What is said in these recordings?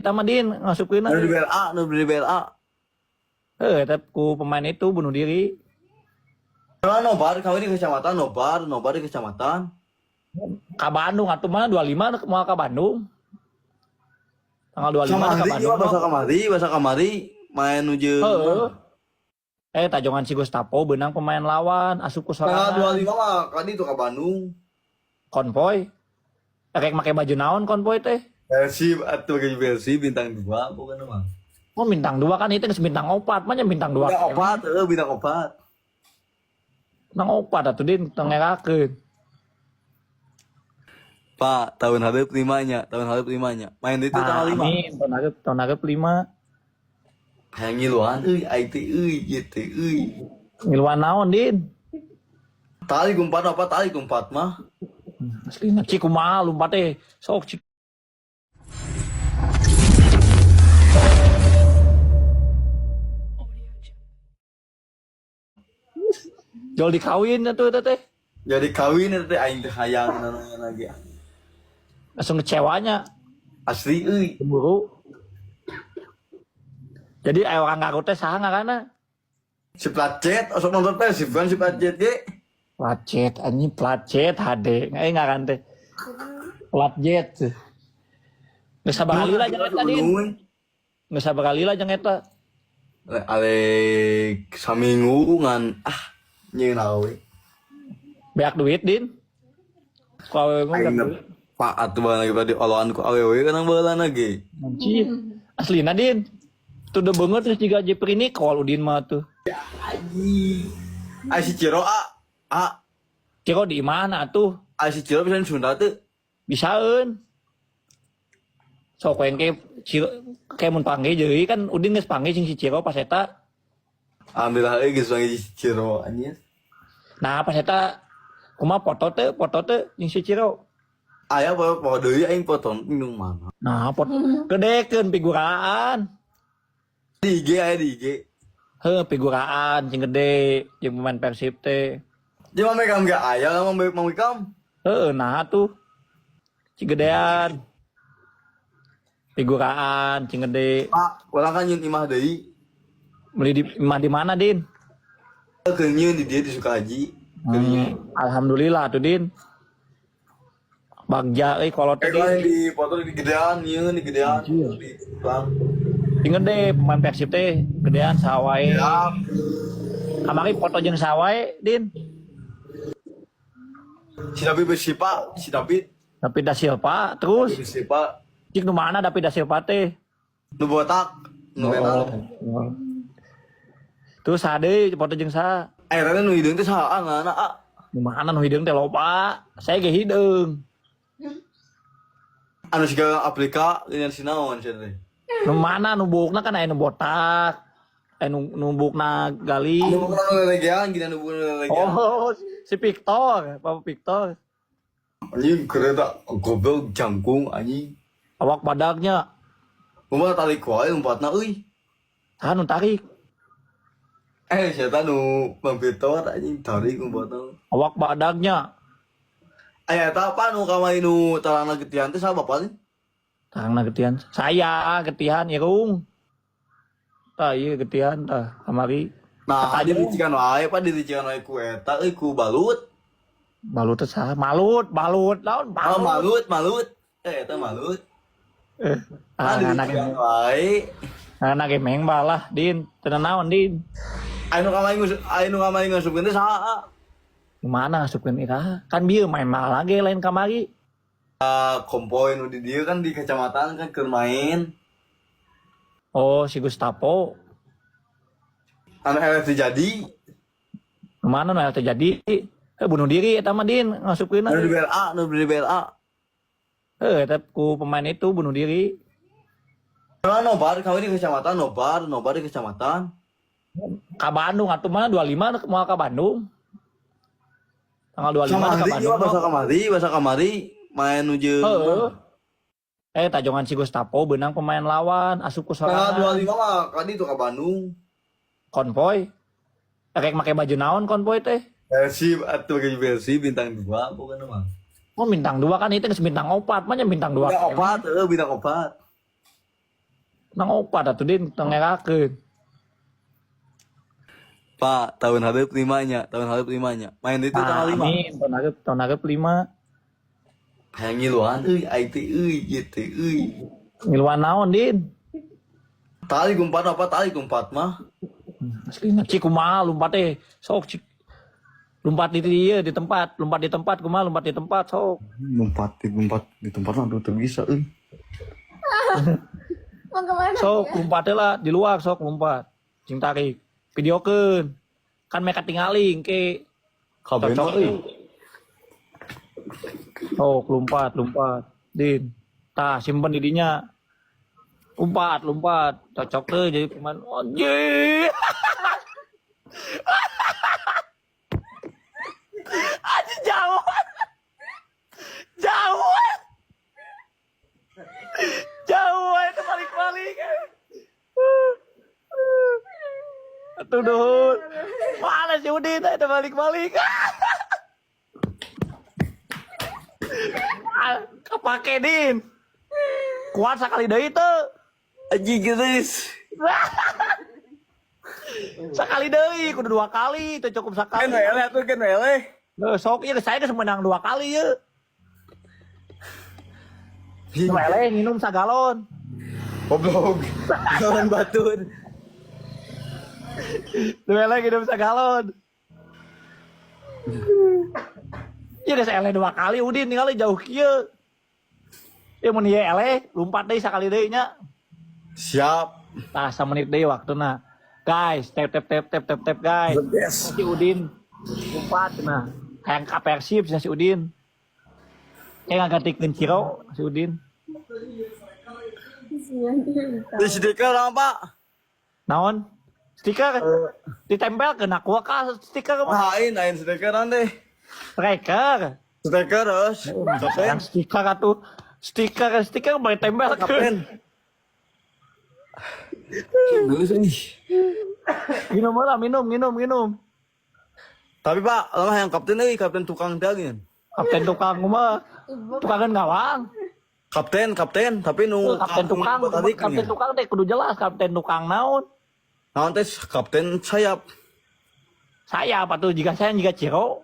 eta mah Din ngasupkeun. Nu di BLA, nu di BLA. Eta ku pemain itu bunuh diri. Karena nobar kawin di kecamatan, nobar di kecamatan. Ka Bandung atuh mah 25 moal ka Bandung. Tanggal 25 ka Bandung. Bahasa kamari main nu jeung. Tajongan si Gustavo benang pemain lawan asup ku sorangan. Tanggal 25 mah kan itu ka Bandung. Konvoy. Rek make baju naon konvoy teh? Persib atuh ge Persib bintang 2 bukan mah. Oh bintang 2 kan itu geus bintang 4 mah nya bintang 2. Bintang 4. Nang 4 atuh Din tong ngerakeun. Pak, tahun hareup 5-nya. Main itu tanggal 5. Amin, tahun hareup 5. Hayang ngiluan euy, ai teh euy, ieu teh euy. Ngiluan naon Din? Tali kumpat mah. Aslina cik kumaha lumpat teh. Sok cik. Jol dikawin atuh eta teh. Jadi kawin itu teh aing teh hayang nanaon lagi. Langsung ngecewanya. Asli euy. Cemburu. Jadi aya orang ngaku teh saha ngaranna? Si Placet, osok nonton Persib kan si Placet ge. Placet anjing Placet HD. Ngaran teh. Placet. Geus sabaraha lila jeung eta Din? Geus sabaraha lila jeung eta? Ale saminggu ngan nyeun awe. Beak duit Din. Ku awewe mah beak duit. Pak atuh bae lagi tadi oloan ku awewe kan baheulana ge. Anjing. Aslina Din. Tuh udah banget terus juga Jepri Nicole Udin mah tuh. Anjing. Ai si Ciro Ciro di mana tuh? Ai si Ciro bisa di Sunda teu? Bisaeun. Sok engke Ciro kayak mun panggil jadi kan Udin geus panggil sing si Ciro pas eta. Alhamdulillah euy geus panggil si Ciro anjing. Nah pas eta kumaha foto teh jeung si Ciro. Aya foto deui aing foto nu mana? Nah foto gedekeun figuraan. Di IG aya di IG. Figuraan sing gede jeung pemain Persib teh. Di mah megang ge aya mah megang. Nah tuh. Cigedean. Figuraan cing gede. Pak, urang kan nyeun imah deui. Beli di imah di mana, Din? Keur nyeun di dieu di Sukahaji. Alhamdulillah tuh, Din. Bagja euy kolot teh di foto di gedean nyeun di gedean di Bang. Ting gede pemain Persib teh gedean sawae. Ya. Kamari foto jeung sawae, Din. Si David bersipa, si David. David Da Silva terus. Bersipa. Cik nu mana David Da Silva teh? Nu botak, nu metal. Terus ade foto jeung sa. Akhirnya nu hideung teh saha ngaranna Nu mana nu hideung teh loba. Saya ge hideung. Anu siga Afrika dengan sinaon cenah teh. Nu mana nu bukna kan aya nu botak. Nu bukna gali. Nu bukna nu lelegean gina nu bukna lelegean. Oh, si Victor, Papa Victor. Anjing kereta goblok jangkung anjing. Awak badagnya. Kumaha tarik wae umpatna euy. Saha nu tarik? Siapa nu Victor anjing tarik umpatna. Awak badagnya. Aya eta apa nu kamari nu tarangna getian teh saha bapak nih? Tarangna getian. Saya getian Irung. Tah ieu getian tah kamari. Nah, diricikan wae Pak diricikan wae ku eta euy ku balut. Balut teh saha? Malut naon balut. Malut. Eta malut. Anak wae. anak gemeng balah Din. Teu naon Din. Anu kamari ngasupkeun teh saha? Gimana ngasupkeun iraha? Kan bieu main mal lagi lain kamari. Kompoin nu di dieu kan di kecamatan kan keur main. Oh, si Gustavo. Anu terjadi. Kemana nu terjadi? Bunuh diri eta mah Din ngasupkeun. Nu di BLA. Eta ku pemain itu bunuh diri. Karena nobar kawin di kecamatan, nobar di kecamatan. Ka Bandung atuh mah 25 moal ka Bandung. Tanggal 25 ka Bandung. Bahasa kamari main nu jeung. Tajongan si Gustavo benang pemain lawan asup ku sorangan. Tanggal 25 mah kan itu ka Bandung. Konvoy. Rek make baju naon konvoy teh? Persib atuh ge Persib bintang 2 bukan mah. Oh bintang 2 kan itu geus bintang 4 mah nya bintang 2. Bintang 4, bintang 4. Nang opat atuh din tengerakeun. Pak, tahun hareup 5-nya. Main itu tanggal 5. Amin, tahun hareup 5. Hayang ngiluan euy, ai teh euy, ieu teh euy. Ngiluan naon din? Tali gumpat apa tali gumpat mah? Asli cik kumaha lompat teh. Sok cik. Lompat di dieu di tempat, kumaha lompat di tempat sok. Lompat di tempat mah tuh bisa euy. Mau kemana? Sok lompat teh lah di luar sok lompat. Cing tarik. Videokeun. Kan mereka tinggalin ke Kabena euy. Oh, lompat. Din. Tah, simpen di dinya. Lompat. Cocok tuh jadi pemain. Anjir. Anjir jauh. Jauh itu balik-balik. Atuh duhur. Mana si Udin itu balik-balik. Kepake Din. Kuat sekali deui teu. Anjing geus. Sekali deui kudu 2 kali, teu cukup Kan sakali. wele atuh kan wele. Sok ieu saya geus menang 2 kali ye. Wele minum sagalon. Goblok. Lawan batur. Wele minum sagalon. Ieu geus ele 2 kali Udin ningali jauh kieu. Ieu mun ieu ele lompat deui sakali deui nya. Siap. Tah 1 menit deui waktuna. Guys, tap guys. Yes. Si Udin lompat nah. Hayang ka Persib si Udin. Ngagantikeun Ciro si Udin. Di stiker orang Pak. Naon? Stiker ditempel ke aku ka stiker mah. Ain stikeran deh. Striker. Stiker terus. Yang stiker atuh. Stiker boleh tempel ke. Kapten. Geus nih. Minum lah, minum. Tapi Pak, lemah yang kapten euy, kapten tukang teh geun. Kapten tukang mah. Tukangan gawang. Kapten, tapi nu Kapten tukang teh kudu jelas kapten tukang naon. Naon teh kapten sayap. Saya apa tuh jika Ciro.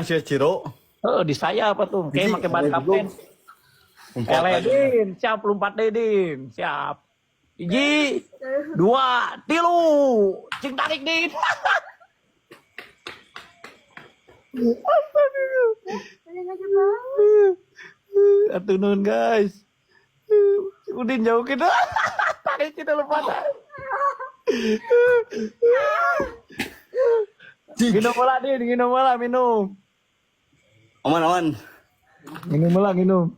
Si Ciro. Di saya apa tuh? Kayak make ban kapten. Eledin, siap lompat Dedin, siap. 1, 2, 3, cing tarik Din. Atuh nun guys. Udin jauh kita. Tarik kita lompatan. Minum lah Din, minum. Aman. Minum.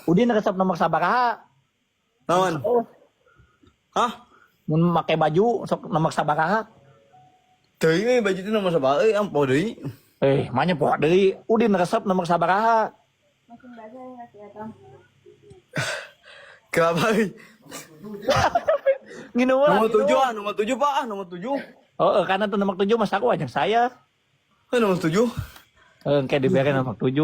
Udin resep nomor sabaraha? Naon? Oh, Hah? mun make baju sok nomor sabaraha? Teuing euy baju teh nomor sabaraha euy ampo deui. Manya poho deui. Udin resep nomor sabaraha? Makin bahasa yang nggak kelihatan. Kenapa euy? Nginum lah. Nomor 7 Pak, nomor 7. Oh, karena tuh nomor 7 mas aku ajak saya. Nomor 7. Kayak diberi nomor 7.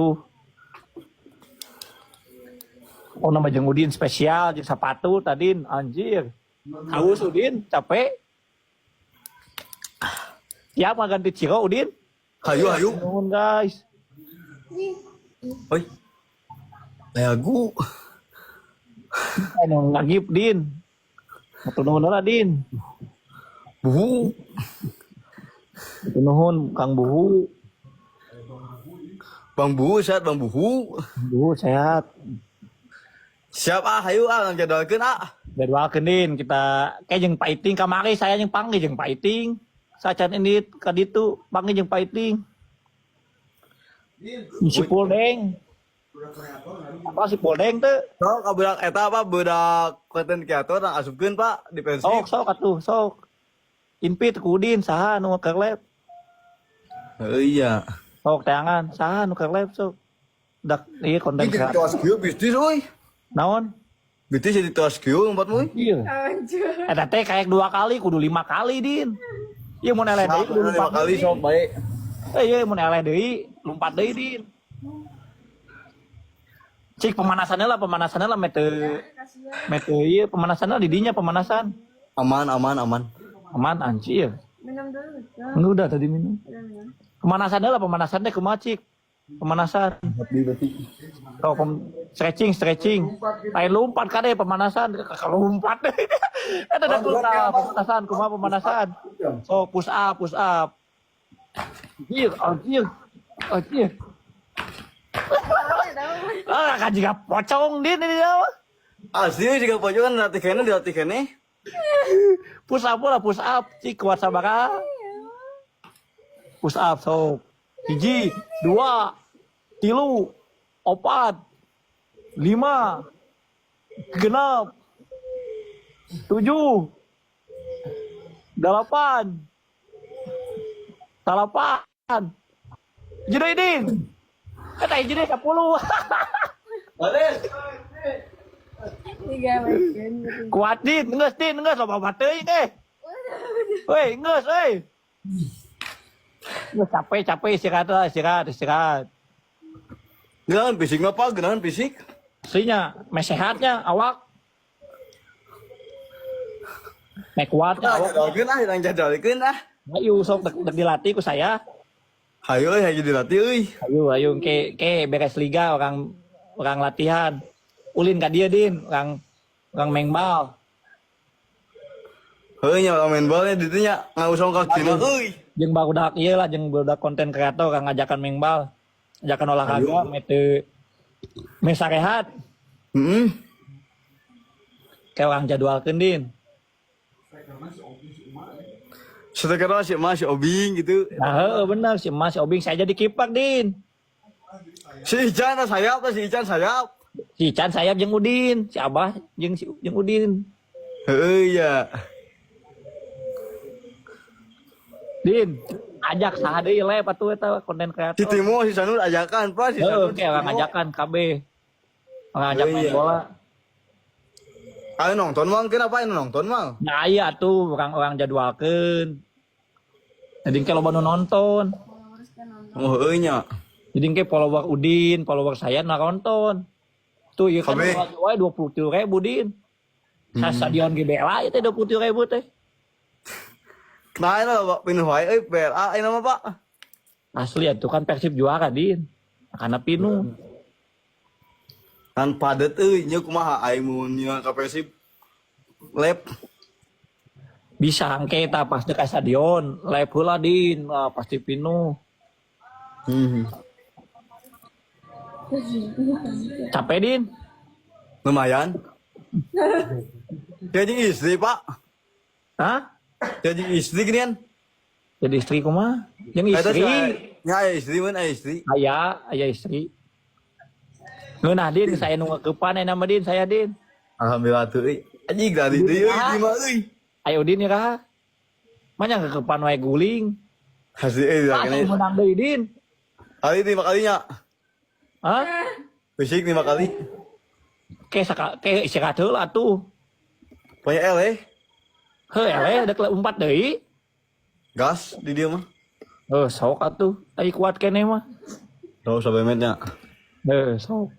Oh, nama jeung Udin spesial jeung sepatu tadin anjir. Haus Udin, capek. Siap ganti Ciro Udin. Hayu. Nuhun guys. Oi. Lagu. Anu ngagip Din. Atuh nuhun lah Din. Buhu. Atuh nuhun Kang Buhu. Bang Buhu sehat Bang Buhu. Buhu sehat. Siap hayu ngajadalkeun Jadwalkeun Din kita kayak jeung Pak Iting kamari saya yang panggil jeung Pak Iting. Sacan ini ka ditu panggil jeung Pak Iting. Si Poldeng. Apa si Poldeng teh? Sok budak eta apa budak konten kreator asupkeun Pak di Persib. Sok atuh sok. Invite ku Udin saha nu keur live. Iya. Sok teangan saha nu keur live sok. Dak ieu konten Ini kreator. tos kieu bisnis euy. Naon? Bisnis jadi tos kieu tempat euy. Iya. Anjir. Eta teh kayak 2 kali kudu 5 kali Din. Ieu mun eleh deui kudu 5 lompat kali sok bae. Ieu mun eleh deui lompat deui Din. Cik pemanasannya lah mete iya pemanasannya didinya pemanasan. Aman. Aman anjir. Minum dulu. Udah tadi minum. Udah minum. Pemanasannya kumaha Cik? Pemanasan. Oh, stretching. Ayo lompat kade pemanasan. Kalau lompat deh. Ada pemanasan, kumaha pemanasan. So push up. Anjir. Kan juga pocong din ini dia. Asli juga pojokan dilatihkannya. Push up. Cik kuat sabaraha. Push up so. 1, 2, 3, 4, 5, 6, 7, 8, 8. Jadi din. Kata jadi 10. Ades. 3 makin. Kuat din, ngeus loba bateuing Woi, ngeus Ngeus capek istirahat. Genahan fisik mah Pak, genahan fisik. Aslinya, sehatnya awak. Kuatnya awak. Yang jadwalkeun ah. Ayo sok dek dilatih ku saya. Hayo dilatih euy. Ayo ke beres liga orang latihan. Ulin ka dia din, orang main bal. Heuh nya main balnya ditu nya ngausong ka cina euy. Jeung barudak ieu lah jeung barudak konten kreator kang ngajakan main bal. Ajakan olahraga mete sarehat. Kayak orang jadwalkeun din. Setelah si Mas Obing gitu. Nah, benar si Mas Obing saya jadi kiper din. Si Ican sayap. Si Ican sayap jeung Udin, si Abah jeung Udin. Heuh ya. Din, ajak saha deui le atuh eta konten kreator. Si Timo si Sanur ajakan pas si Heeh, Sanur. kayak orang ajakan KB. Orang ajak main bola. Ayo nonton mah kenapa nonton mah? Nah iya tuh orang jadwalkeun. Jadi ke loba nu nonton. Oh heuh nya. Jadi ke follower Udin, follower saya nonton. Tuh ieu kan wae 23.000 Din. Sa stadion GBLA itu 23.000 teh. Nah, itu Pak Pinu wae euy PLA ini mah Pak. Asli atuh kan Persib juara Din. Karena Pinu. Kan padet euy nya kumaha aing mun nya ka Persib. Lep. Bisa angke eta pas dekat stadion, live heula Din, pasti Pinu. Capek Din. Lumayan. Jadi istri Pak. Hah? Jadi istri ginian. Jadi istri kumaha? Jeung istri. Nya aya istri mun aya istri. Aya istri. Ngeunah Din, saya nu ngeukepan nama Din, saya Din. Alhamdulillah tuh euy. Anjing dari deui euy di mah euy. Ayo Din ya kah? Manya ngeukepan wae guling. Hasil euy Asa menang deui Din. Kali 5 kalinya. Hah? Fisik 5 kali. Ke istirahat heula atuh. Banyak L Heuh dek 4 deui. gas di dia mah. Sok atuh. Ai kuat keneh mah. Tahu sampai metnya. Sok.